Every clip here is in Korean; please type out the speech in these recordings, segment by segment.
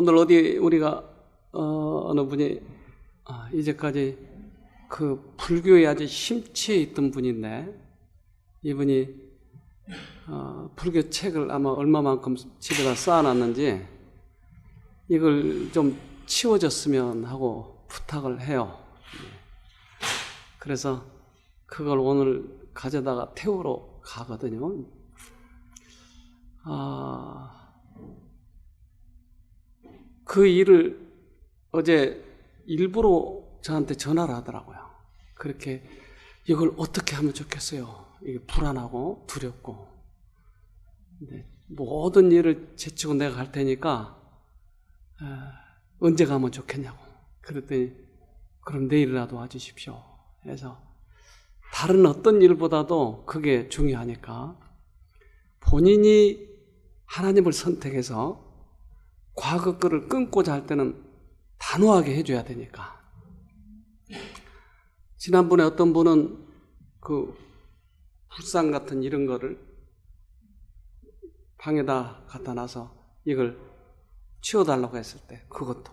오늘 어디 우리가 어느 분이 이제까지 그 불교에 아주 심취해 있던 분인데 이분이 불교 책을 아마 얼마만큼 집에다 쌓아놨는지 이걸 좀 치워줬으면 하고 부탁을 해요. 그래서 그걸 오늘 가져다가 태우러 가거든요. 그 일을 어제 일부러 저한테 전화를 하더라고요. 그렇게 이걸 어떻게 하면 좋겠어요. 이게 불안하고 두렵고. 근데 모든 일을 제치고 내가 갈 테니까 언제 가면 좋겠냐고. 그랬더니 그럼 내일이라도 와주십시오. 그래서 다른 어떤 일보다도 그게 중요하니까 본인이 하나님을 선택해서 과거 거를 끊고자 할 때는 단호하게 해줘야 되니까. 지난번에 어떤 분은 그 불상 같은 이런 거를 방에다 갖다 놔서 이걸 치워달라고 했을 때 그것도.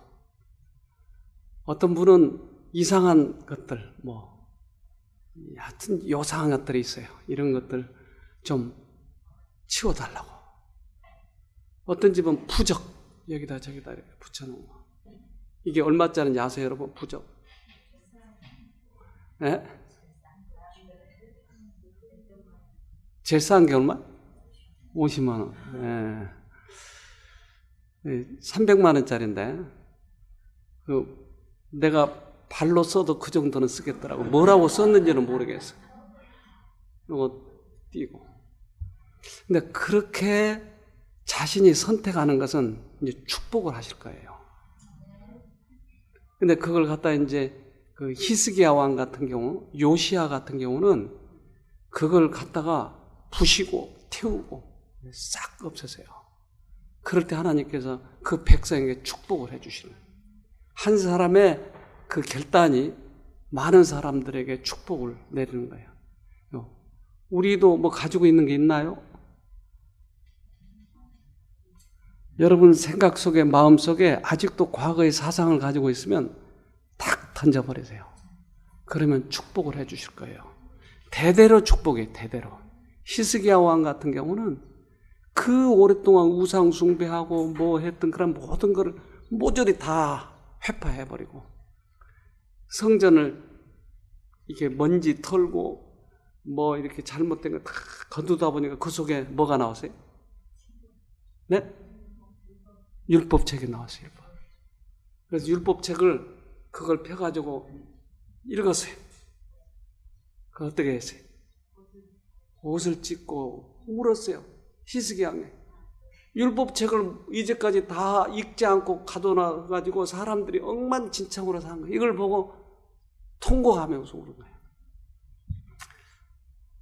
어떤 분은 이상한 것들, 하여튼 요상한 것들이 있어요. 이런 것들 좀 치워달라고. 어떤 집은 부적, 여기다 저기다 이렇게 붙여놓은 거. 이게 얼마짜리인지 아세요, 여러분? 부적. 예? 제일 싼 게 얼마? 50만 원. 예. 300만 원짜리인데, 내가 발로 써도 그 정도는 쓰겠더라고. 뭐라고 썼는지는 모르겠어. 이거 띄고. 근데 그렇게 자신이 선택하는 것은 이제 축복을 하실 거예요. 근데 그걸 갖다 이제 그 히스기야 왕 같은 경우, 요시야 같은 경우는 그걸 갖다가 부시고 태우고 싹 없애세요. 그럴 때 하나님께서 그 백성에게 축복을 해주시는 거예요. 한 사람의 그 결단이 많은 사람들에게 축복을 내리는 거예요. 우리도 뭐 가지고 있는 게 있나요? 여러분 생각 속에, 마음 속에 아직도 과거의 사상을 가지고 있으면 탁 던져버리세요. 그러면 축복을 해 주실 거예요. 대대로 축복이에요. 대대로. 히스기야 왕 같은 경우는 그 오랫동안 우상 숭배하고 뭐 했던 그런 모든 거를 모조리 다 회파해버리고 성전을 이렇게 먼지 털고 뭐 이렇게 잘못된 거 다 거두다 보니까 그 속에 뭐가 나왔어요? 네? 율법책이 나왔어요. 율법. 그래서 율법책을 그걸 펴가지고 읽었어요. 그 어떻게 했어요? 옷을 찢고 울었어요. 히스기야 왕이. 율법책을 이제까지 다 읽지 않고 가둬놔가지고 사람들이 엉망진창으로 산 거예요. 이걸 보고 통곡하면서 우는 거예요.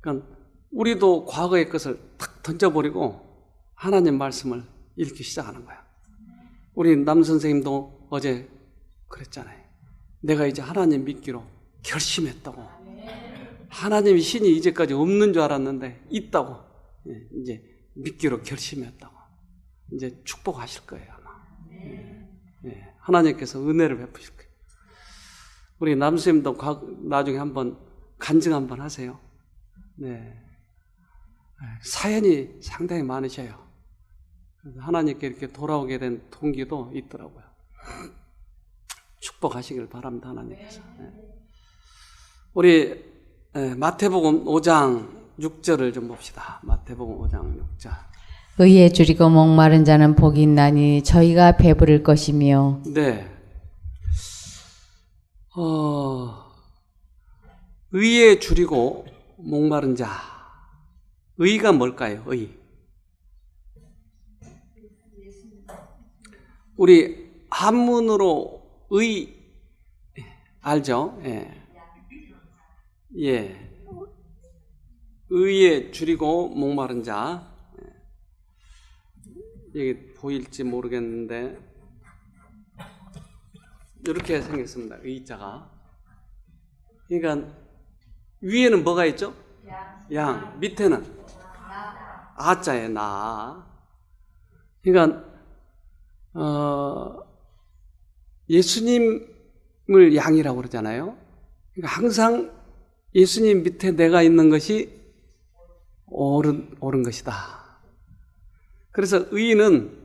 그러니까 우리도 과거의 것을 탁 던져버리고 하나님 말씀을 읽기 시작하는 거야. 우리 남 선생님도 어제 그랬잖아요. 내가 이제 하나님 믿기로 결심했다고. 하나님이 신이 이제까지 없는 줄 알았는데 있다고. 이제 믿기로 결심했다고. 이제 축복하실 거예요, 아마. 하나님께서 은혜를 베푸실 거예요. 우리 남 선생님도 나중에 한번 간증 한번 하세요. 네. 사연이 상당히 많으셔요. 하나님께 이렇게 돌아오게 된 동기도 있더라고요. 축복하시길 바랍니다, 하나님께서. 우리 마태복음 5장 6절을 좀 봅시다. 마태복음 5장 6절. 의에 줄이고 목마른 자는 복이 있나니 저희가 배부를 것이며. 네. 의에 줄이고 목마른 자. 의가 뭘까요? 의. 우리 한문으로 의 알죠? 예. 의에 줄이고 목마른 자. 여기 보일지 모르겠는데 이렇게 생겼습니다. 의자가. 그러니까 위에는 뭐가 있죠? 양. 밑에는 아자에 나. 그러니까 예수님을 양이라고 그러잖아요. 그러니까 항상 예수님 밑에 내가 있는 것이 옳은 것이다. 그래서 의는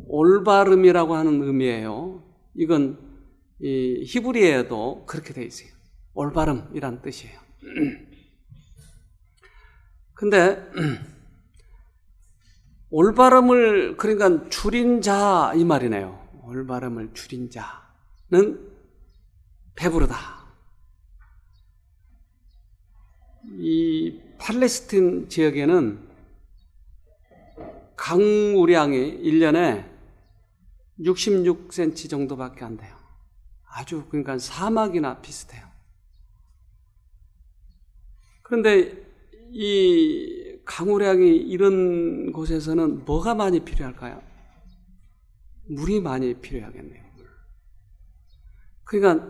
올바름이라고 하는 의미예요. 이건 이 히브리어에도 그렇게 되어 있어요. 올바름이란 뜻이에요. 근데 올바름을 그러니까 줄인 자 이 말이네요. 올바름을 줄인 자는 배부르다. 이 팔레스틴 지역에는 강우량이 1년에 66cm 정도밖에 안 돼요. 아주 그러니까 사막이나 비슷해요. 그런데 이 강우량이 이런 곳에서는 뭐가 많이 필요할까요? 물이 많이 필요하겠네요. 그러니까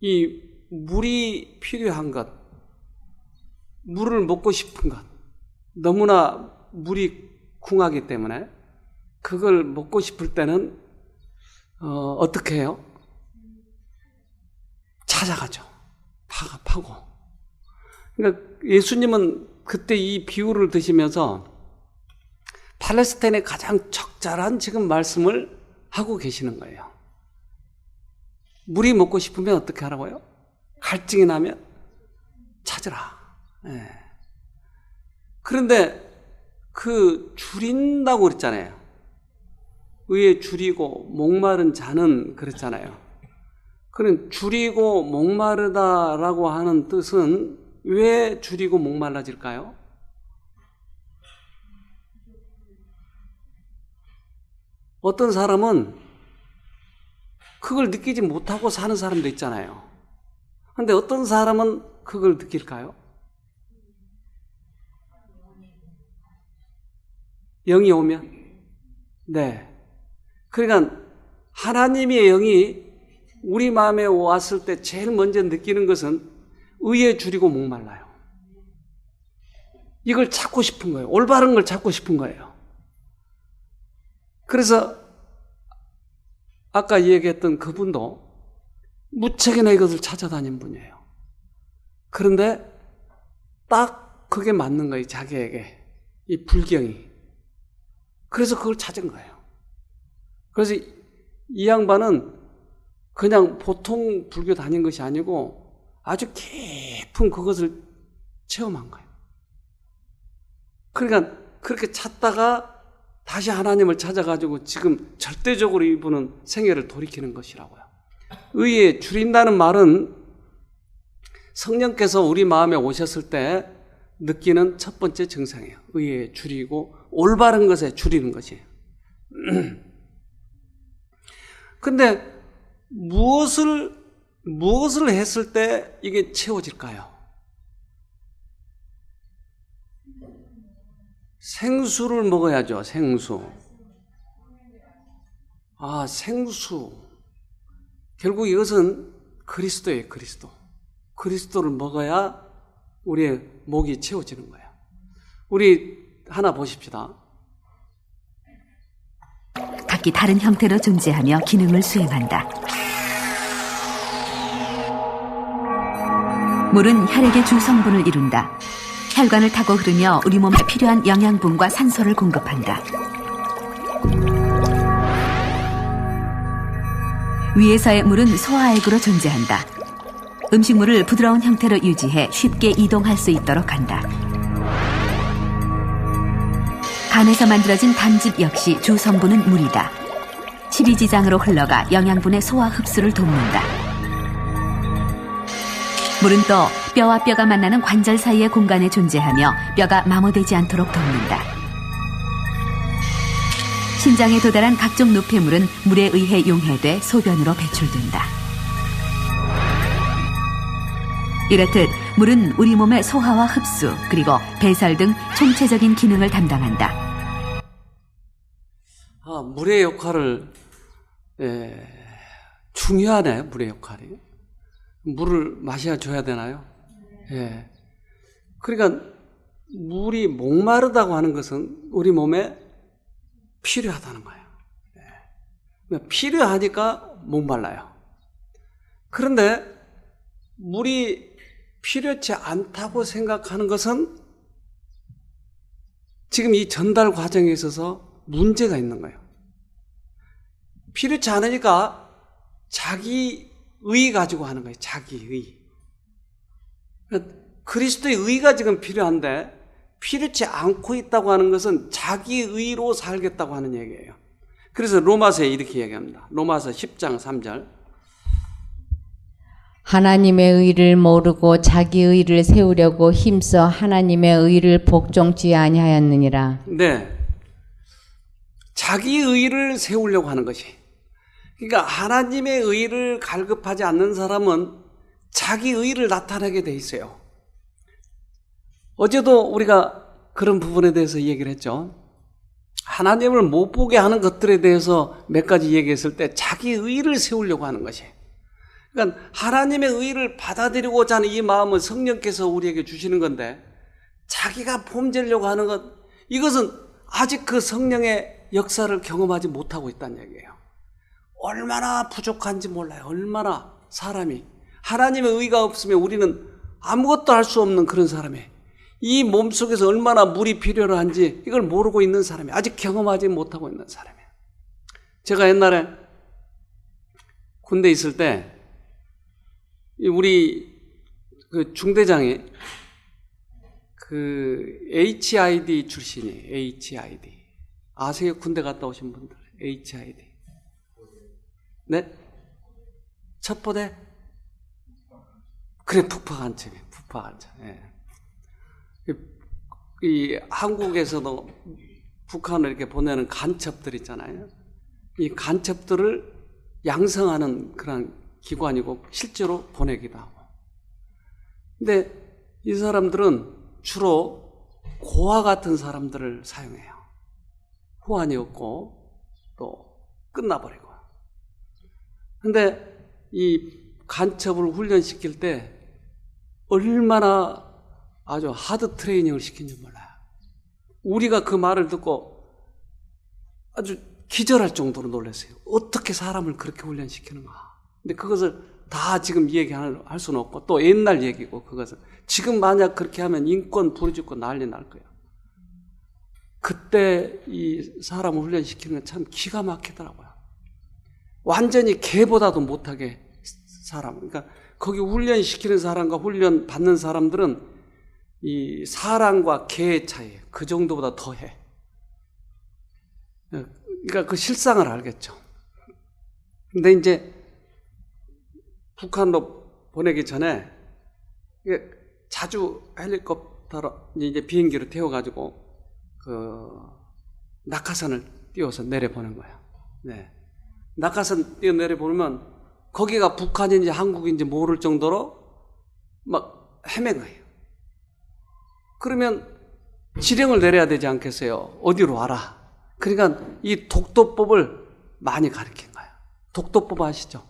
이 물이 필요한 것, 물을 먹고 싶은 것, 너무나 물이 궁하기 때문에 그걸 먹고 싶을 때는 어떻게 해요? 찾아가죠. 파고. 그러니까 예수님은 그때 이 비유를 드시면서 팔레스타인의 가장 적절한 지금 말씀을 하고 계시는 거예요. 물이 먹고 싶으면 어떻게 하라고요? 갈증이 나면 찾으라. 예. 그런데 그 줄인다고 그랬잖아요. 의에 줄이고 목마른 자는 그랬잖아요. 그런 줄이고 목마르다라고 하는 뜻은 왜 줄이고 목말라질까요? 어떤 사람은 그걸 느끼지 못하고 사는 사람도 있잖아요. 그런데 어떤 사람은 그걸 느낄까요? 영이 오면? 네. 그러니까 하나님의 영이 우리 마음에 왔을 때 제일 먼저 느끼는 것은 의에 줄이고 목말라요. 이걸 찾고 싶은 거예요. 올바른 걸 찾고 싶은 거예요. 그래서 아까 얘기했던 그분도 무척이나 이것을 찾아다닌 분이에요. 그런데 딱 그게 맞는 거예요. 자기에게. 이 불경이. 그래서 그걸 찾은 거예요. 그래서 이 양반은 그냥 보통 불교 다닌 것이 아니고 아주 깊은 그것을 체험한 거예요. 그러니까 그렇게 찾다가 다시 하나님을 찾아가지고 지금 절대적으로 이분은 생애를 돌이키는 것이라고요. 의에 줄인다는 말은 성령께서 우리 마음에 오셨을 때 느끼는 첫 번째 증상이에요. 의에 줄이고 올바른 것에 줄이는 것이에요. 근데 무엇을 했을 때 이게 채워질까요? 생수를 먹어야죠. 생수. 생수. 결국 이것은 그리스도예요. 그리스도를 먹어야 우리의 목이 채워지는 거예요. 우리 하나 보십시다. 각기 다른 형태로 존재하며 기능을 수행한다. 물은 혈액의 주 성분을 이룬다. 혈관을 타고 흐르며 우리 몸에 필요한 영양분과 산소를 공급한다. 위에서의 물은 소화액으로 존재한다. 음식물을 부드러운 형태로 유지해 쉽게 이동할 수 있도록 한다. 간에서 만들어진 담즙 역시 주 성분은 물이다. 십이지장으로 흘러가 영양분의 소화 흡수를 돕는다. 물은 또 뼈와 뼈가 만나는 관절 사이의 공간에 존재하며 뼈가 마모되지 않도록 돕는다. 신장에 도달한 각종 노폐물은 물에 의해 용해돼 소변으로 배출된다. 이렇듯 물은 우리 몸의 소화와 흡수 그리고 배설 등 총체적인 기능을 담당한다. 물의 역할을 중요하네요. 물의 역할이. 물을 마셔줘야 되나요? 그러니까 물이 목마르다고 하는 것은 우리 몸에 필요하다는 거예요. 필요하니까 목말라요. 그런데 물이 필요치 않다고 생각하는 것은 지금 이 전달 과정에 있어서 문제가 있는 거예요. 필요치 않으니까 자기의 가지고 하는 거예요. 자기의. 그리스도의 의가 지금 필요한데 필요치 않고 있다고 하는 것은 자기의로 살겠다고 하는 얘기예요. 그래서 로마서에 이렇게 얘기합니다. 로마서 10장 3절. 하나님의 의를 모르고 자기 의를 세우려고 힘써 하나님의 의를 복종치 아니하였느니라. 네. 자기 의를 세우려고 하는 것이. 그러니까 하나님의 의를 갈급하지 않는 사람은 자기 의를 나타내게 돼 있어요. 어제도 우리가 그런 부분에 대해서 얘기를 했죠. 하나님을 못 보게 하는 것들에 대해서 몇 가지 얘기했을 때 자기 의를 세우려고 하는 것이. 그러니까 하나님의 의를 받아들이고자 하는 이 마음은 성령께서 우리에게 주시는 건데 자기가 범죄하려고 하는 것, 이것은 아직 그 성령의 역사를 경험하지 못하고 있다는 얘기예요. 얼마나 부족한지 몰라요. 얼마나 사람이. 하나님의 의가 없으면 우리는 아무것도 할 수 없는 그런 사람이에요. 이 몸속에서 얼마나 물이 필요로 한지 이걸 모르고 있는 사람이, 아직 경험하지 못하고 있는 사람이에요. 제가 옛날에 군대 있을 때 우리 그 중대장이 그 HID 출신이에요. HID. 아세요? 군대 갔다 오신 분들. HID. 네? 첩보대? 그래, 북파간첩이에요. 북파간첩. 예. 이 한국에서도 북한을 이렇게 보내는 간첩들 있잖아요. 이 간첩들을 양성하는 그런 기관이고 실제로 보내기도 하고. 근데 이 사람들은 주로 고아 같은 사람들을 사용해요. 후환이 없고 또 끝나버리고. 근데 이 간첩을 훈련시킬 때 얼마나 아주 하드 트레이닝을 시킨지 몰라요. 우리가 그 말을 듣고 아주 기절할 정도로 놀랐어요. 어떻게 사람을 그렇게 훈련시키는가. 근데 그것을 다 지금 얘기할 수는 없고 또 옛날 얘기고, 그것은 지금 만약 그렇게 하면 인권 부르짖고 난리 날 거예요. 그때 이 사람을 훈련시키는 건 참 기가 막히더라고요. 완전히 개보다도 못하게 사람. 그러니까 거기 훈련시키는 사람과 훈련 받는 사람들은 이 사람과 개의 차이예요. 그 정도보다 더해. 그러니까 그 실상을 알겠죠. 근데 이제 북한으로 보내기 전에 자주 헬리콥터로 이제 비행기로 태워가지고 그 낙하산을 띄워서 내려보낸 거예요. 네. 낙하산 띄워 내려보면 거기가 북한인지 한국인지 모를 정도로 막 헤맨 거예요. 그러면 지령을 내려야 되지 않겠어요? 어디로 와라. 그러니까 이 독도법을 많이 가르친 거예요. 독도법 아시죠?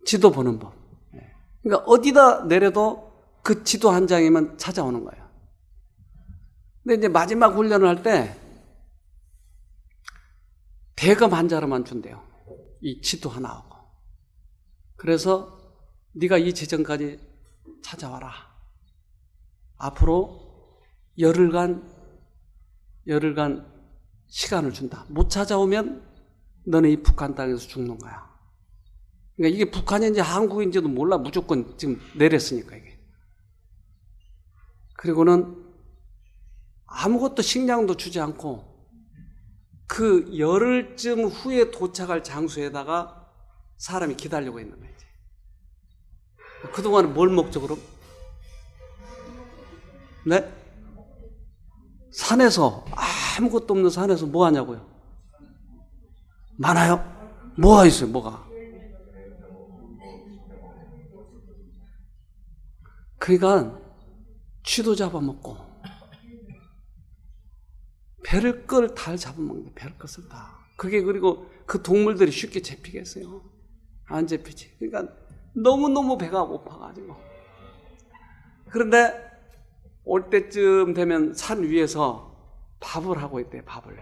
지도 보는 법. 그러니까 어디다 내려도 그 지도 한 장이면 찾아오는 거예요. 근데 이제 마지막 훈련을 할 때 대검 한 자루만 준대요. 이 지도 하나하고. 그래서 네가 이 지점까지 찾아와라. 앞으로 열흘간 시간을 준다. 못 찾아오면 너는 이 북한 땅에서 죽는 거야. 그러니까 이게 북한인지 한국인지도 몰라. 무조건 지금 내렸으니까 이게. 그리고는 아무것도 식량도 주지 않고 그 열흘쯤 후에 도착할 장소에다가 사람이 기다리고 있는 거지. 그동안은 뭘 먹죠, 그럼? 네? 산에서, 아무것도 없는 산에서 뭐 하냐고요? 많아요? 뭐가 있어요, 뭐가? 그러니까 쥐도 잡아먹고 배를 끌 달 잡아먹는, 배를 끝을 다. 그게, 그리고 그 동물들이 쉽게 잡히겠어요? 안 잡히지. 그러니까 너무너무 배가 고파가지고. 그런데 올 때쯤 되면 산 위에서 밥을 하고 있대요, 밥을.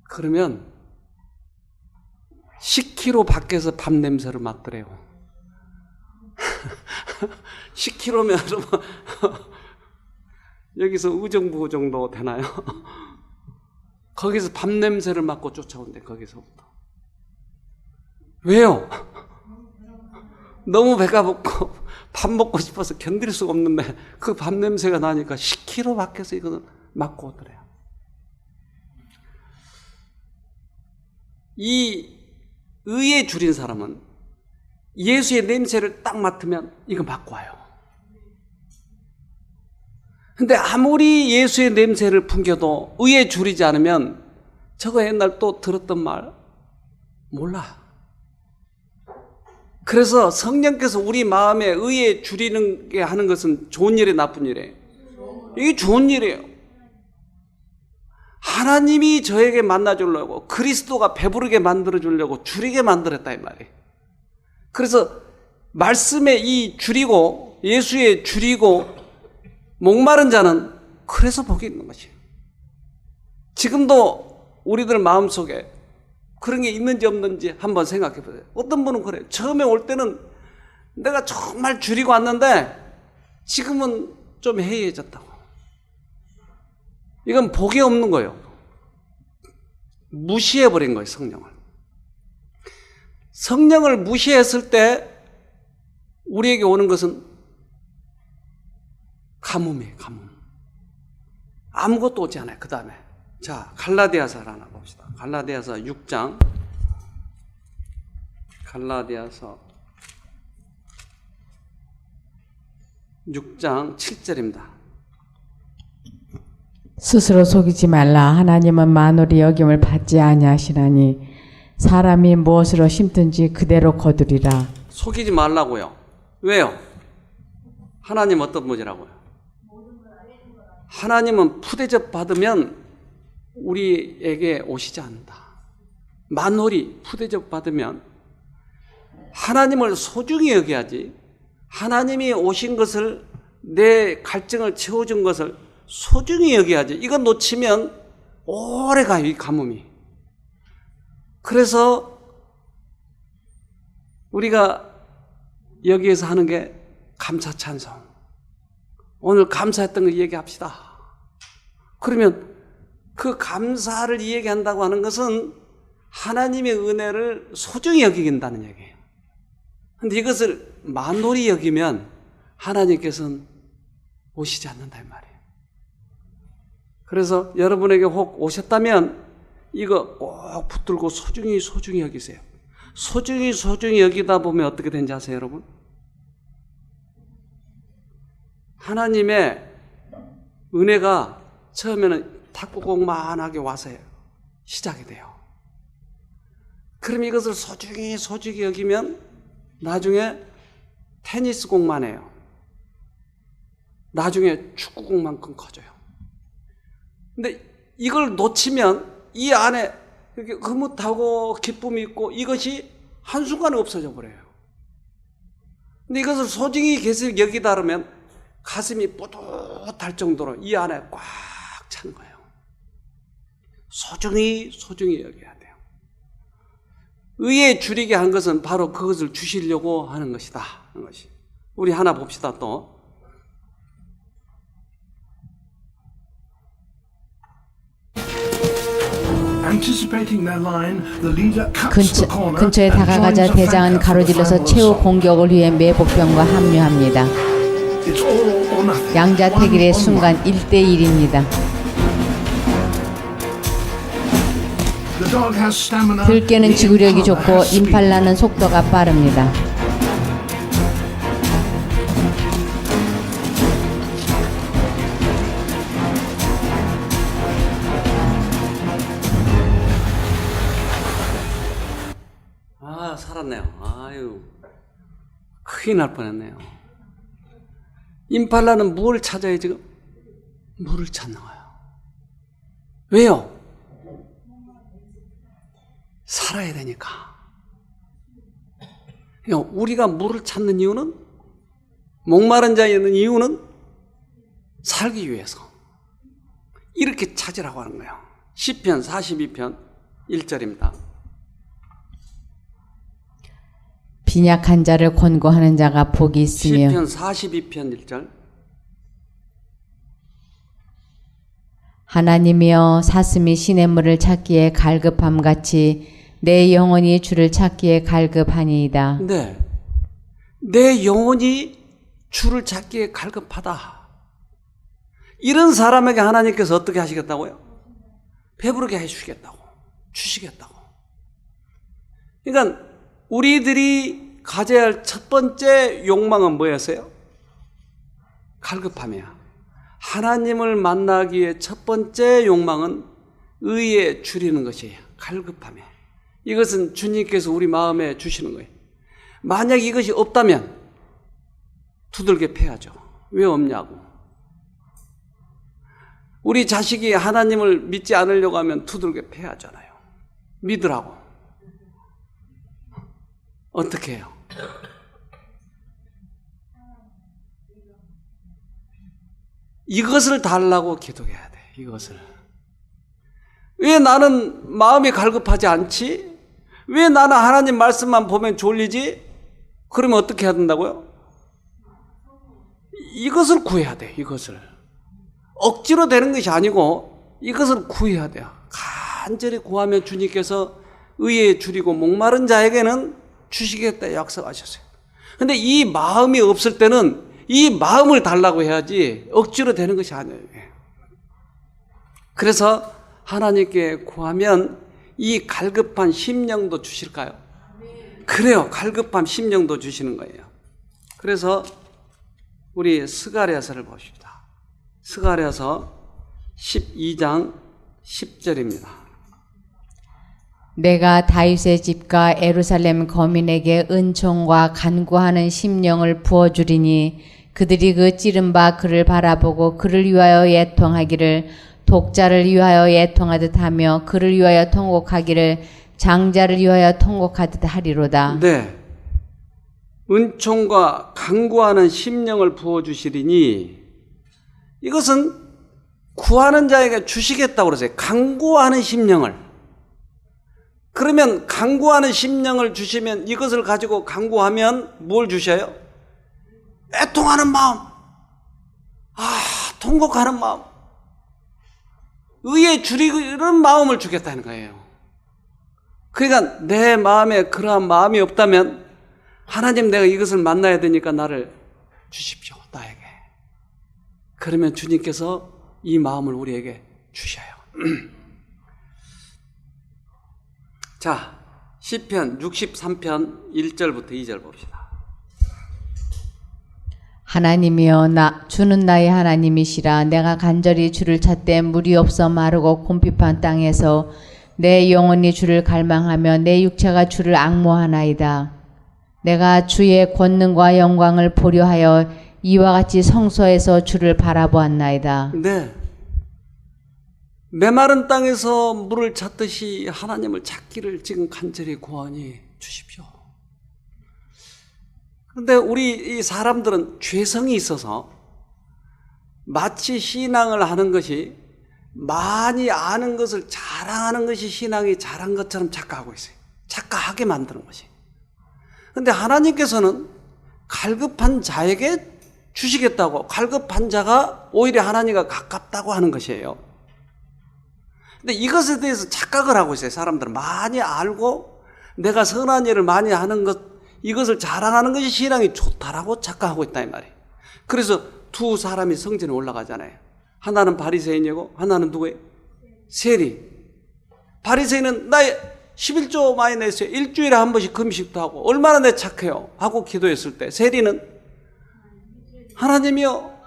그러면 10km 밖에서 밥 냄새를 맡더래요. 10km면 여러분 여기서 의정부 정도 되나요? 거기서 밥 냄새를 맡고 쫓아온대. 거기서부터. 왜요? 너무 배가 고프고 밥 먹고 싶어서 견딜 수가 없는데 그 밥 냄새가 나니까 10km 밖에서 이거는 맡고 오더래요. 이 의에 줄인 사람은 예수의 냄새를 딱 맡으면 이거 맡고 와요. 근데 아무리 예수의 냄새를 풍겨도 의에 줄이지 않으면 저거 옛날 또 들었던 말 몰라. 그래서 성령께서 우리 마음에 의에 줄이는 게 하는 것은 좋은 일이에요, 나쁜 일이에요? 이게 좋은 일이에요. 하나님이 저에게 만나주려고 그리스도가 배부르게 만들어주려고 줄이게 만들었다 이 말이에요. 그래서 말씀에 이 줄이고 예수에 줄이고 목마른 자는 그래서 복이 있는 것이에요. 지금도 우리들 마음속에 그런 게 있는지 없는지 한번 생각해 보세요. 어떤 분은 그래요. 처음에 올 때는 내가 정말 줄이고 왔는데 지금은 좀 해이해졌다고. 이건 복이 없는 거예요. 무시해버린 거예요, 성령을. 성령을 무시했을 때 우리에게 오는 것은 가뭄이에요, 가뭄. 아무것도 오지 않아요, 그 다음에. 자, 갈라디아서를 하나 봅시다. 갈라디아서 6장. 갈라디아서 6장 7절입니다. 스스로 속이지 말라. 하나님은 만월의 여김을 받지 아니하시나니 사람이 무엇으로 심든지 그대로 거두리라. 속이지 말라고요. 왜요? 하나님 어떤 분이라고요? 하나님은 푸대접 받으면 우리에게 오시지 않는다. 만월이 푸대접 받으면 하나님을 소중히 여겨야지, 하나님이 오신 것을, 내 갈증을 채워준 것을 소중히 여겨야지. 이건 놓치면 오래 가요, 이 가뭄이. 그래서 우리가 여기에서 하는 게 감사 찬송. 오늘 감사했던 거 얘기합시다. 그러면 그 감사를 얘기한다고 하는 것은 하나님의 은혜를 소중히 여기긴다는 얘기예요. 그런데 이것을 만홀히 여기면 하나님께서는 오시지 않는다 이 말이에요. 그래서 여러분에게 혹 오셨다면 이거 꼭 붙들고 소중히 여기세요. 소중히 여기다 보면 어떻게 되는지 아세요, 여러분? 하나님의 은혜가 처음에는 탁구공만하게 와서 시작이 돼요. 그럼 이것을 소중히 여기면 나중에 테니스공만 해요. 나중에 축구공만큼 커져요. 근데 이걸 놓치면 이 안에 이렇게 흐뭇하고 기쁨이 있고 이것이 한순간에 없어져 버려요. 근데 이것을 소중히 계속 여기다 그러면 가슴이 뿌듯할 정도로 이 안에 꽉 찬 거예요. 소중히 여겨야 돼요. 의에 줄이게 한 것은 바로 그것을 주시려고 하는 것이다. 하는 것이. 우리 하나 봅시다 또. 근처에 다가가자 대장은 가로질러서 최후 공격을 위해 매복병과 합류합니다. 양자택일의 순간 1대1입니다. 들깨는 지구력이 좋고 임팔라는 속도가 빠릅니다. 살았네요. 아유, 큰일 날 뻔했네요. 임팔라는 뭘 찾아야 지금? 물을 찾는 거예요. 왜요? 살아야 되니까. 그러니까 우리가 물을 찾는 이유는, 목마른 자에 있는 이유는 살기 위해서. 이렇게 찾으라고 하는 거예요. 시편 42편 1절입니다. 빈약한 자를 권고하는 자가 복이 있으며 시편 42편 1절. 하나님이여 사슴이 시냇물을 찾기에 갈급함같이 내 영혼이 주를 찾기에 갈급하니이다. 네. 내 영혼이 주를 찾기에 갈급하다. 이런 사람에게 하나님께서 어떻게 하시겠다고요? 배부르게 해주시겠다고. 주시겠다고. 그러니까 우리들이 가져야 할 첫 번째 욕망은 뭐였어요? 갈급함이야. 하나님을 만나기 위해 첫 번째 욕망은 의에 줄이는 것이에요. 갈급함이에요. 이것은 주님께서 우리 마음에 주시는 거예요. 만약 이것이 없다면 두들겨 패야죠. 왜 없냐고. 우리 자식이 하나님을 믿지 않으려고 하면 두들겨 패야 하잖아요. 믿으라고. 어떻게 해요? 이것을 달라고 기도해야 돼. 이것을. 왜 나는 마음이 갈급하지 않지? 왜 나는 하나님 말씀만 보면 졸리지? 그러면 어떻게 해야 된다고요? 이것을 구해야 돼. 이것을. 억지로 되는 것이 아니고 이것을 구해야 돼요. 간절히 구하면 주님께서 의에 줄이고 목마른 자에게는 주시겠다 약속하셨어요. 근데 이 마음이 없을 때는 이 마음을 달라고 해야지 억지로 되는 것이 아니에요. 그래서 하나님께 구하면 이 갈급한 심령도 주실까요? 그래요. 갈급한 심령도 주시는 거예요. 그래서 우리 스가랴서를 봅시다. 스가랴서 12장 10절입니다. 내가 다윗의 집과 예루살렘 거민에게 은총과 간구하는 심령을 부어주리니 그들이 그 찌른 바 그를 바라보고 그를 위하여 애통하기를 독자를 위하여 애통하듯 하며 그를 위하여 통곡하기를 장자를 위하여 통곡하듯 하리로다. 네. 은총과 간구하는 심령을 부어주시리니 이것은 구하는 자에게 주시겠다고 그러세요. 간구하는 심령을. 그러면 간구하는 심령을 주시면 이것을 가지고 간구하면 뭘 주셔요? 애통하는 마음. 통곡하는 마음. 의에 줄이는 마음을 주겠다는 거예요. 그러니까 내 마음에 그러한 마음이 없다면 하나님 내가 이것을 만나야 되니까 나를 주십시오. 나에게. 그러면 주님께서 이 마음을 우리에게 주셔요. 자, 시편 63편 1절부터 2절 봅시다. 하나님이여 주는 나의 하나님이시라. 내가 간절히 주를 찾되 물이 없어 마르고 곰핍한 땅에서 내 영혼이 주를 갈망하며 내 육체가 주를 앙모하나이다. 내가 주의 권능과 영광을 보려 하여 이와 같이 성소에서 주를 바라보았나이다. 네. 메마른 땅에서 물을 찾듯이 하나님을 찾기를 지금 간절히 구하니 주십시오. 그런데 우리 이 사람들은 죄성이 있어서 마치 신앙을 하는 것이 많이 아는 것을 자랑하는 것이 신앙이 잘한 것처럼 착각하고 있어요. 착각하게 만드는 것이. 그런데 하나님께서는 갈급한 자에게 주시겠다고, 갈급한 자가 오히려 하나님과 가깝다고 하는 것이에요. 근데 이것에 대해서 착각을 하고 있어요. 사람들은 많이 알고 내가 선한 일을 많이 하는 것, 이것을 자랑하는 것이 신앙이 좋다라고 착각하고 있다 이 말이에요. 그래서 두 사람이 성전에 올라가잖아요. 하나는 바리새인이고 하나는 누구예요? 세리. 바리새인은 나 11조 많이 냈어요. 일주일에 한 번씩 금식도 하고 얼마나 내 착해요 하고 기도했을 때, 세리는 하나님이요,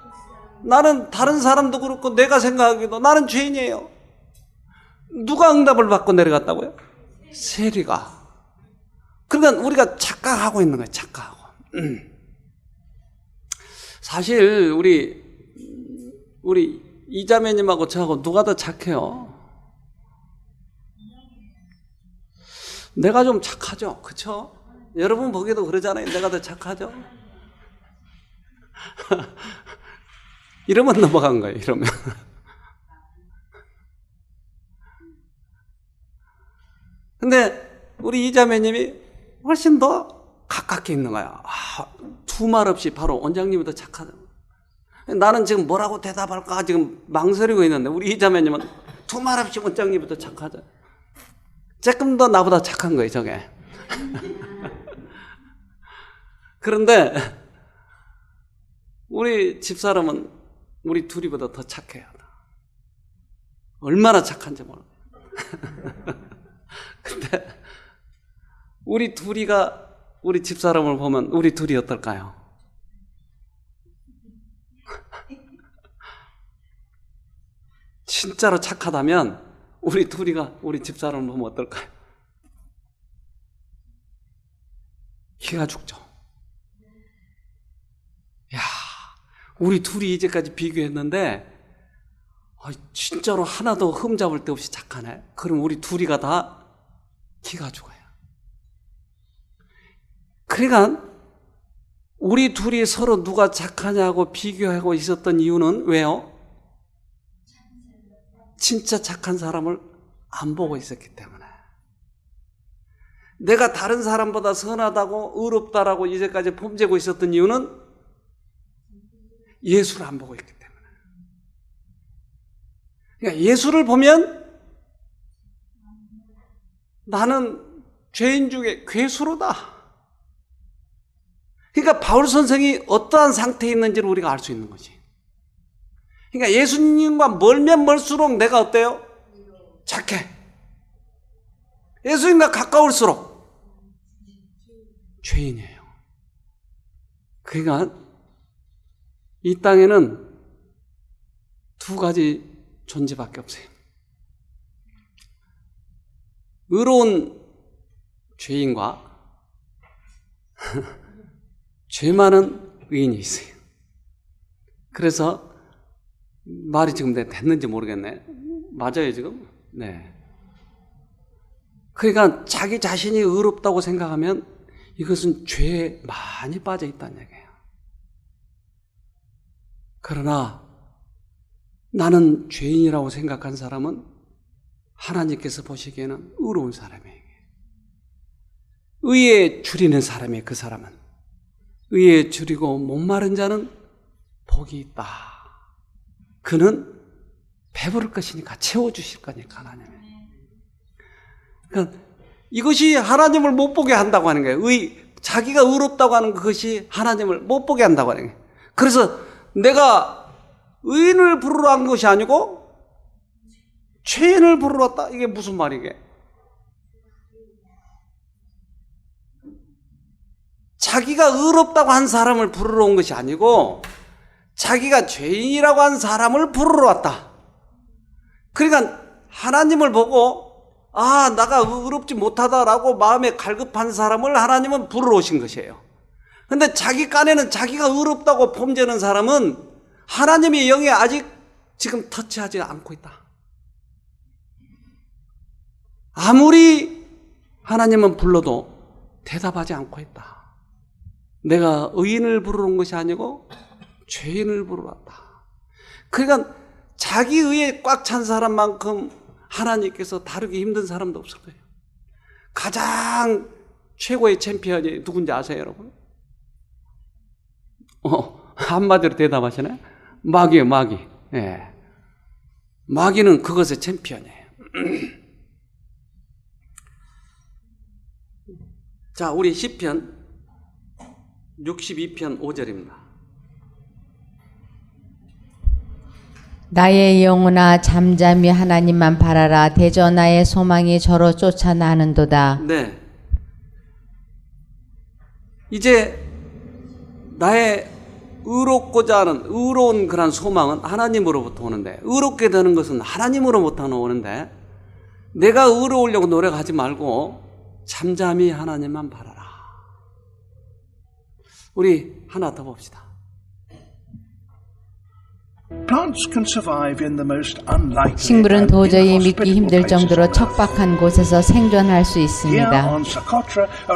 나는 다른 사람도 그렇고 내가 생각하기도 나는 죄인이에요. 누가 응답을 받고 내려갔다고요? 세리가. 그러니까 우리가 착각하고 있는 거예요. 착각하고. 사실 우리 이자매님하고 저하고 누가 더 착해요? 내가 좀 착하죠. 그렇죠? 여러분 보기에도 그러잖아요. 내가 더 착하죠? 이러면 넘어간 거예요. 이러면. 우리 이자매님이 훨씬 더 가깝게 있는 거야. 두말 없이 바로 원장님이 더 착하다. 나는 지금 뭐라고 대답할까 지금 망설이고 있는데 우리 이자매님은 두말 없이 원장님이 더 착하다. 조금 더 나보다 착한 거예요, 저게. 그런데 우리 집사람은 우리 둘이보다 더 착해요. 얼마나 착한지 몰라요. 근데 우리 둘이가 우리 집사람을 보면 우리 둘이 어떨까요? 진짜로 착하다면 우리 둘이가 우리 집사람을 보면 어떨까요? 기가 죽죠. 야, 우리 둘이 이제까지 비교했는데 진짜로 하나도 흠잡을 데 없이 착하네. 그럼 우리 둘이가 다 기가 죽어요. 그러니까 우리 둘이 서로 누가 착하냐고 비교하고 있었던 이유는 왜요? 진짜 착한 사람을 안 보고 있었기 때문에. 내가 다른 사람보다 선하다고 의롭다라고 이제까지 폼재고 있었던 이유는 예수를 안 보고 있기 때문에. 그러니까 예수를 보면 나는 죄인 중에 괴수로다. 그러니까 바울 선생이 어떠한 상태에 있는지를 우리가 알 수 있는 거지. 그러니까 예수님과 멀면 멀수록 내가 어때요? 착해. 예수님과 가까울수록 죄인이에요. 그러니까 이 땅에는 두 가지 존재밖에 없어요. 의로운 죄인과 죄 많은 의인이 있어요. 그래서 말이 지금 됐는지 모르겠네. 맞아요, 지금? 네. 그러니까 자기 자신이 의롭다고 생각하면 이것은 죄에 많이 빠져 있다는 얘기예요. 그러나 나는 죄인이라고 생각한 사람은 하나님께서 보시기에는 의로운 사람이에요. 의에 줄이는 사람이에요, 그 사람은. 의에 줄이고 목마른 자는 복이 있다. 그는 배부를 것이니까 채워주실 거니까 하나님이. 그러니까 이것이 하나님을 못 보게 한다고 하는 거예요. 자기가 의롭다고 하는 그것이 하나님을 못 보게 한다고 하는 거예요. 그래서 내가 의인을 부르러 한 것이 아니고 죄인을 부르러 왔다. 이게 무슨 말이게? 자기가 의롭다고 한 사람을 부르러 온 것이 아니고 자기가 죄인이라고 한 사람을 부르러 왔다. 그러니까 하나님을 보고 내가 의롭지 못하다라고 마음에 갈급한 사람을 하나님은 부르러 오신 것이에요. 근데 자기 깐에는 자기가 의롭다고 폼재는 사람은 하나님의 영에 아직 지금 터치하지 않고 있다. 아무리 하나님은 불러도 대답하지 않고 있다. 내가 의인을 부르러 온 것이 아니고 죄인을 부르러 왔다. 그러니까 자기 의에 꽉 찬 사람만큼 하나님께서 다루기 힘든 사람도 없을 거예요. 가장 최고의 챔피언이 누군지 아세요, 여러분? 한마디로 대답하시네. 마귀예요, 마귀. 예. 마귀는 그것의 챔피언이에요. 자, 우리 시편 62편 5절입니다. 나의 영혼아 잠잠히 하나님만 바라라. 대저 나의 소망이 저로 쫓아나는도다. 네. 이제 나의 의롭고자 하는 의로운 그런 소망은 하나님으로부터 오는데, 의롭게 되는 것은 하나님으로부터 오는데, 내가 의로우려고 노력하지 말고 잠잠히 하나님만 바라라. 우리 하나 더 봅시다. 식물은 도저히 믿기 힘들 정도로 척박한 곳에서 생존할 수 있습니다.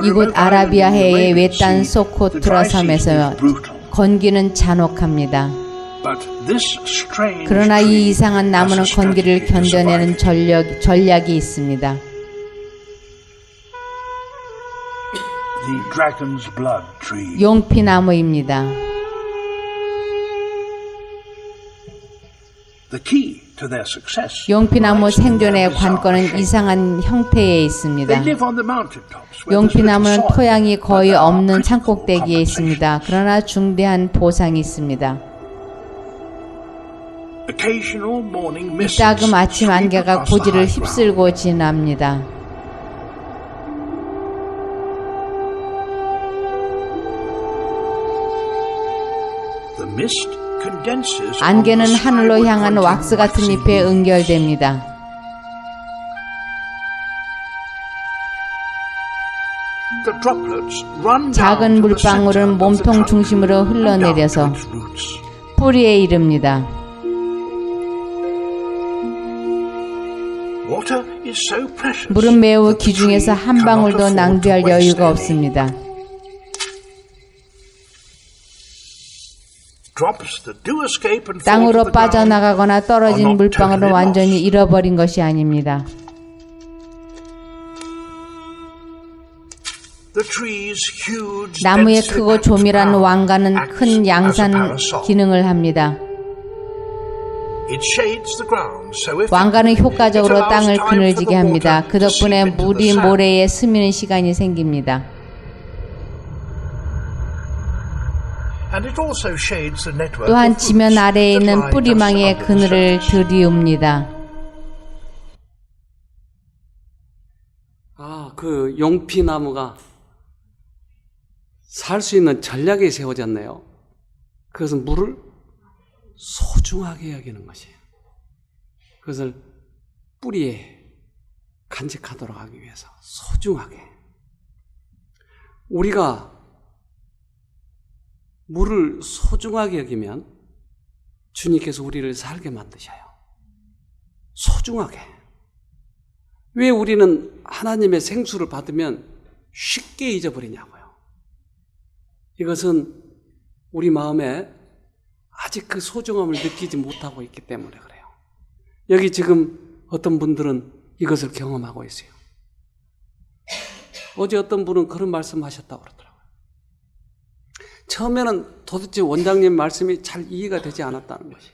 이곳 아라비아해의 외딴 소코트라 섬에서 건기는 잔혹합니다. 그러나 이 이상한 나무는 건기를 견뎌내는 전략이 있습니다. the dragon's blood tree. 용피나무입니다. The key to their success. 용피나무 lies in their 생존의 bizarre 관건은 shape. 이상한 형태에 They 있습니다. live on the mountaintops where there's little 용피나무는 soil, 토양이 거의 but there are 없는 critical 산꼭대기에 compensations. 있습니다. 그러나 중대한 보상이 있습니다. Occasional morning mists 이따금 아침 sweep 안개가 across the 고지를 high ground. 휩쓸고 지납니다. The mist condenses 안개는 on the 하늘로 skyward 향한 pointing 왁스 같은 waxy 잎에 beam. 응결됩니다. The droplets run down 작은 to the center 물방울은 of the 몸통 trunk 중심으로 and down to 흘러내려서 its roots. 뿌리에 이릅니다. Water is so precious 물은 매우 that the 귀중해서 tree 한 cannot 방울도 afford to 낭비할 waste 여유가 any. 없습니다. Drops that do escape and fall to 땅으로 the ground 빠져나가거나 떨어진 are not 물방울은 totally 완전히 lost. 잃어버린 것이 아닙니다. The tree's huge, 나무의 densely 크고 packed 조밀한 crown 왕관은 acts 큰 as a 양산 parasol. 기능을 합니다. It shades the ground so 왕관은 effectively 효과적으로 it allows 땅을 time 그늘지게 for the 합니다. water 그 to seep 덕분에 into the 물이 sand. 모래에 스미는 시간이 생깁니다. And it also shades the network 또한 of 지면 roots 아래에 that 있는 lie 뿌리망의 just under the 그늘을 surface. 들이웁니다. 그 용피나무가 살 수 있는 전략이 세워졌네요. 그것은 물을 소중하게 여기는 것이에요. 그것을 뿌리에 간직하도록 하기 위해서 소중하게. 우리가 물을 소중하게 여기면 주님께서 우리를 살게 만드셔요. 소중하게. 왜 우리는 하나님의 생수를 받으면 쉽게 잊어버리냐고요. 이것은 우리 마음에 아직 그 소중함을 느끼지 못하고 있기 때문에 그래요. 여기 지금 어떤 분들은 이것을 경험하고 있어요. 어제 어떤 분은 그런 말씀하셨다고 그러더라고요. 처음에는 도대체 원장님 말씀이 잘 이해가 되지 않았다는 것이.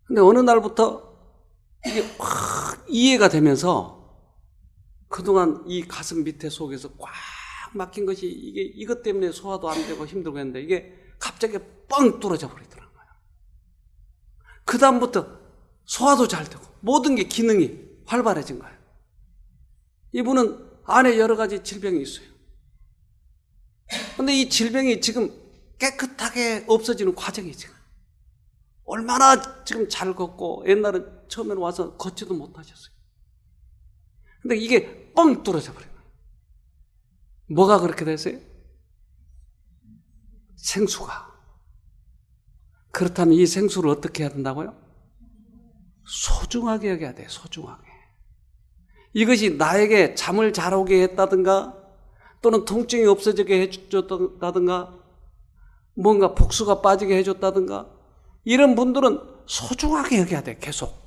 근데 어느 날부터 이게 확 이해가 되면서 그동안 이 가슴 밑에 속에서 꽉 막힌 것이 이것 때문에 소화도 안 되고 힘들고 했는데 이게 갑자기 뻥 뚫어져 버리더라고요. 그 다음부터 소화도 잘 되고 모든 게 기능이 활발해진 거예요. 이분은 안에 여러 가지 질병이 있어요. 근데 이 질병이 지금 깨끗하게 없어지는 과정이 지금 얼마나 지금 잘 걷고 옛날에 처음에는 와서 걷지도 못하셨어요. 근데 이게 뻥 뚫어져 버려요. 뭐가 그렇게 됐어요? 생수가. 그렇다면 이 생수를 어떻게 해야 된다고요? 소중하게 여겨야 돼요. 소중하게. 이것이 나에게 잠을 잘 오게 했다든가 또는 통증이 없어지게 해줬다든가 뭔가 복수가 빠지게 해줬다든가 이런 분들은 소중하게 여겨야 돼. 계속.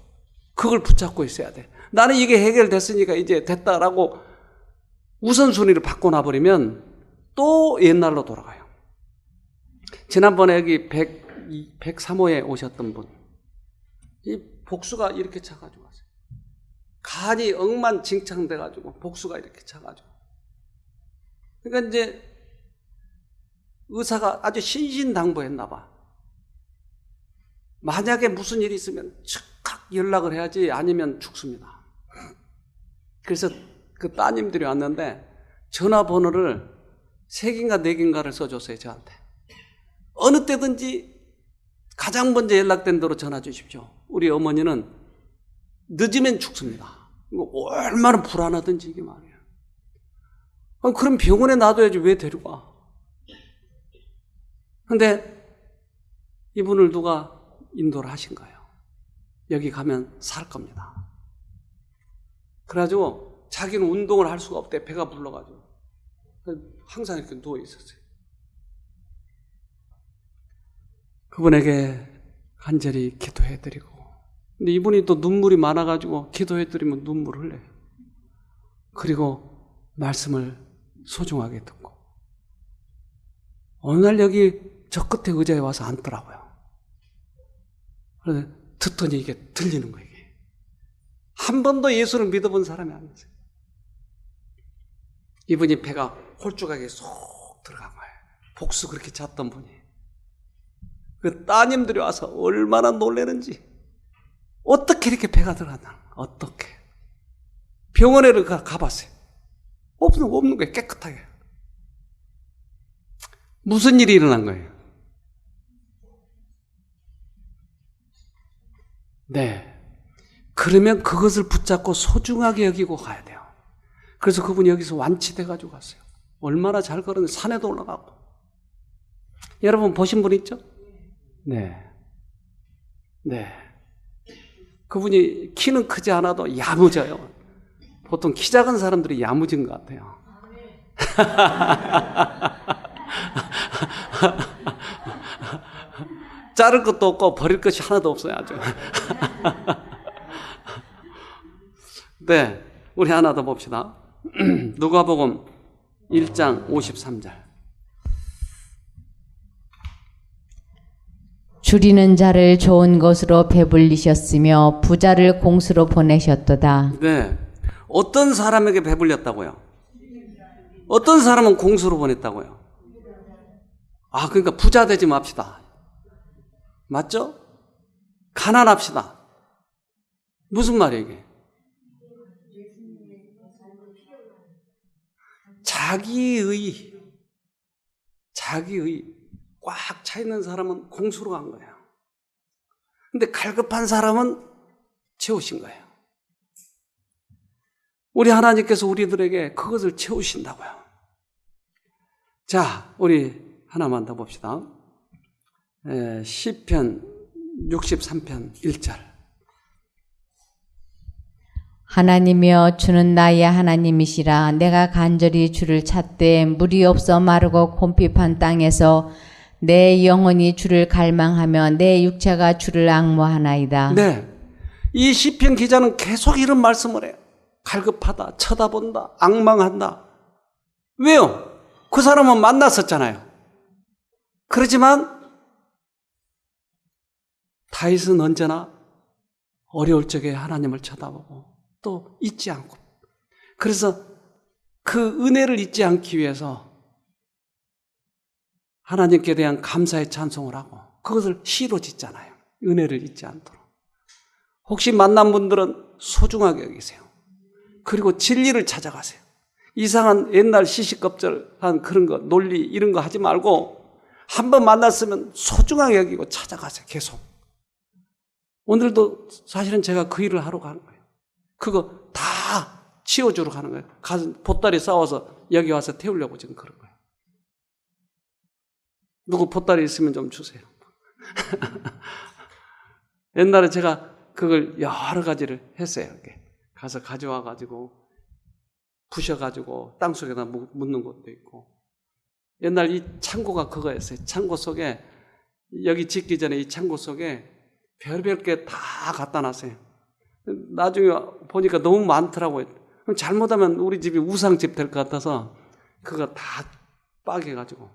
그걸 붙잡고 있어야 돼. 나는 이게 해결됐으니까 이제 됐다라고 우선순위를 바꿔놔버리면 또 옛날로 돌아가요. 지난번에 여기 103호에 오셨던 분, 이 복수가 이렇게 차가지고 왔어요. 간이 엉망진창돼가지고 복수가 이렇게 차가지고. 그러니까 이제 의사가 아주 신신당부했나 봐. 만약에 무슨 일이 있으면 즉각 연락을 해야지 아니면 죽습니다. 그래서 그 따님들이 왔는데 전화번호를 3개인가 4개인가를 써줬어요. 저한테. 어느 때든지 가장 먼저 연락된 대로 전화 주십시오. 우리 어머니는 늦으면 죽습니다. 이거 얼마나 불안하든지 이게 말이에요. 그럼 병원에 놔둬야지 왜 데리고 와? 근데 이분을 누가 인도를 하신 거예요. 여기 가면 살 겁니다. 그래가지고 자기는 운동을 할 수가 없대. 배가 불러가지고. 항상 이렇게 누워 있었어요. 그분에게 간절히 기도해드리고. 근데 이분이 또 눈물이 많아가지고 기도해드리면 눈물을 흘려요. 그리고 말씀을 소중하게 듣고. 어느 날 여기 저 끝에 의자에 와서 앉더라고요. 그래서 듣더니 이게 들리는 거예요. 이게. 한 번도 예수를 믿어본 사람이 아니었어요. 이분이 배가 홀쭉하게 쏙 들어간 거예요. 복수 그렇게 잤던 분이. 그 따님들이 와서 얼마나 놀라는지. 어떻게 이렇게 배가 들어갔나? 어떻게? 병원에 가봤어요. 없는 거예요. 깨끗하게. 무슨 일이 일어난 거예요? 네. 그러면 그것을 붙잡고 소중하게 여기고 가야 돼요. 그래서 그분이 여기서 완치돼가지고 갔어요. 얼마나 잘 걸었는데 산에도 올라가고. 여러분 보신 분 있죠? 네. 네. 그분이 키는 크지 않아도 야무져요. 보통 키 작은 사람들이 야무진 것 같아요. 자를 것도 없고 버릴 것이 하나도 없어요. 아주. 네, 우리 하나 더 봅시다. 누가복음 1장 53절. 줄이는 자를 좋은 것으로 배불리셨으며 부자를 공수로 보내셨도다. 네, 어떤 사람에게 배불렸다고요? 어떤 사람은 공수로 보냈다고요? 아, 그러니까 부자 되지 맙시다. 맞죠? 가난합시다. 무슨 말이에요 이게? 자기의 꽉 차 있는 사람은 공수로 간 거예요. 근데 갈급한 사람은 채우신 거예요. 우리 하나님께서 우리들에게 그것을 채우신다고요. 자, 우리 하나만 더 봅시다. 시편 63편 1절. 하나님이여 주는 나의 하나님이시라. 내가 간절히 주를 찾되 물이 없어 마르고 곰핍한 땅에서 내 영혼이 주를 갈망하며 내 육체가 주를 앙모하나이다. 네, 이 시편 기자는 계속 이런 말씀을 해요. 갈급하다, 쳐다본다, 앙망한다. 왜요? 그 사람은 만났었잖아요. 그렇지만 다윗은 언제나 어려울 적에 하나님을 쳐다보고 또 잊지 않고, 그래서 그 은혜를 잊지 않기 위해서 하나님께 대한 감사의 찬송을 하고 그것을 시로 짓잖아요. 은혜를 잊지 않도록. 혹시 만난 분들은 소중하게 여기세요. 그리고 진리를 찾아가세요. 이상한 옛날 시시껍절한 그런 거, 논리 이런 거 하지 말고 한번 만났으면 소중하게 여기고 찾아가세요. 계속. 오늘도 사실은 제가 그 일을 하러 가는 거예요. 그거 다 치워주러 가는 거예요. 가서 보따리 싸워서 여기 와서 태우려고 지금 그런 거예요. 누구 보따리 있으면 좀 주세요. 옛날에 제가 그걸 여러 가지를 했어요. 이렇게. 가서 가져와가지고 부셔가지고 땅속에다 묻는 것도 있고. 옛날 이 창고가 그거였어요. 창고 속에, 여기 짓기 전에 이 창고 속에 별별 게 다 갖다 놨어요. 나중에 보니까 너무 많더라고요. 그럼 잘못하면 우리 집이 우상집 될 것 같아서 그거 다 빠개가지고.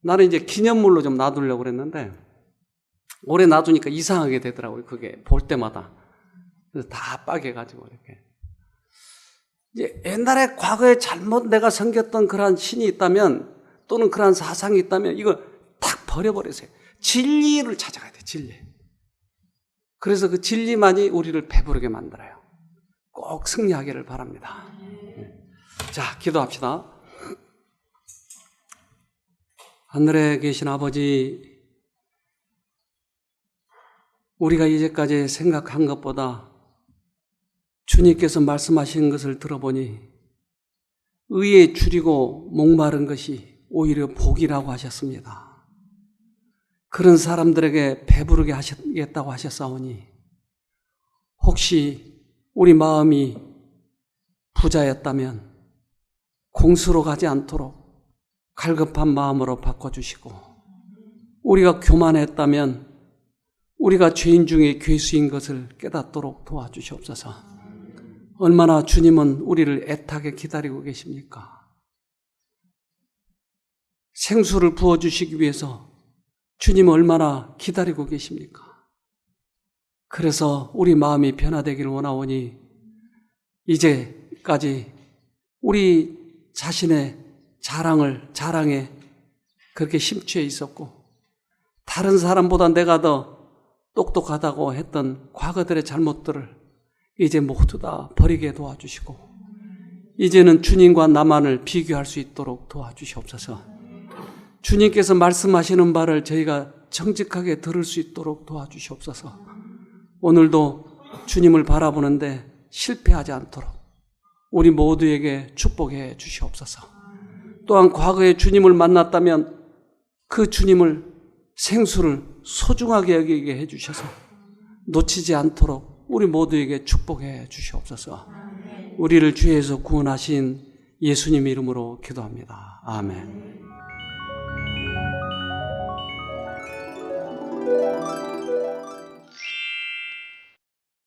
나는 이제 기념물로 좀 놔두려고 그랬는데 오래 놔두니까 이상하게 되더라고요. 그게 볼 때마다. 그래서 다 빠개가지고 이렇게. 이제 옛날에 과거에 잘못 내가 섬겼던 그러한 신이 있다면 또는 그러한 사상이 있다면 이거 탁 버려버리세요. 진리를 찾아가야 돼요. 진리. 그래서 그 진리만이 우리를 배부르게 만들어요. 꼭 승리하기를 바랍니다. 자, 기도합시다. 하늘에 계신 아버지, 우리가 이제까지 생각한 것보다 주님께서 말씀하신 것을 들어보니 의에 줄이고 목마른 것이 오히려 복이라고 하셨습니다. 그런 사람들에게 배부르게 하시겠다고 하셨사오니 혹시 우리 마음이 부자였다면 공수로 가지 않도록 갈급한 마음으로 바꿔주시고, 우리가 교만했다면 우리가 죄인 중에 괴수인 것을 깨닫도록 도와주시옵소서. 얼마나 주님은 우리를 애타게 기다리고 계십니까? 생수를 부어주시기 위해서 주님 얼마나 기다리고 계십니까? 그래서 우리 마음이 변화되기를 원하오니 이제까지 우리 자신의 자랑에 그렇게 심취해 있었고 다른 사람보다 내가 더 똑똑하다고 했던 과거들의 잘못들을 이제 모두 다 버리게 도와주시고 이제는 주님과 나만을 비교할 수 있도록 도와주시옵소서. 주님께서 말씀하시는 바를 저희가 정직하게 들을 수 있도록 도와주시옵소서. 오늘도 주님을 바라보는데 실패하지 않도록 우리 모두에게 축복해 주시옵소서. 또한 과거에 주님을 만났다면 그 주님을 생수를 소중하게 여기게 해주셔서 놓치지 않도록 우리 모두에게 축복해 주시옵소서. 우리를 죄에서 구원하신 예수님 이름으로 기도합니다. 아멘.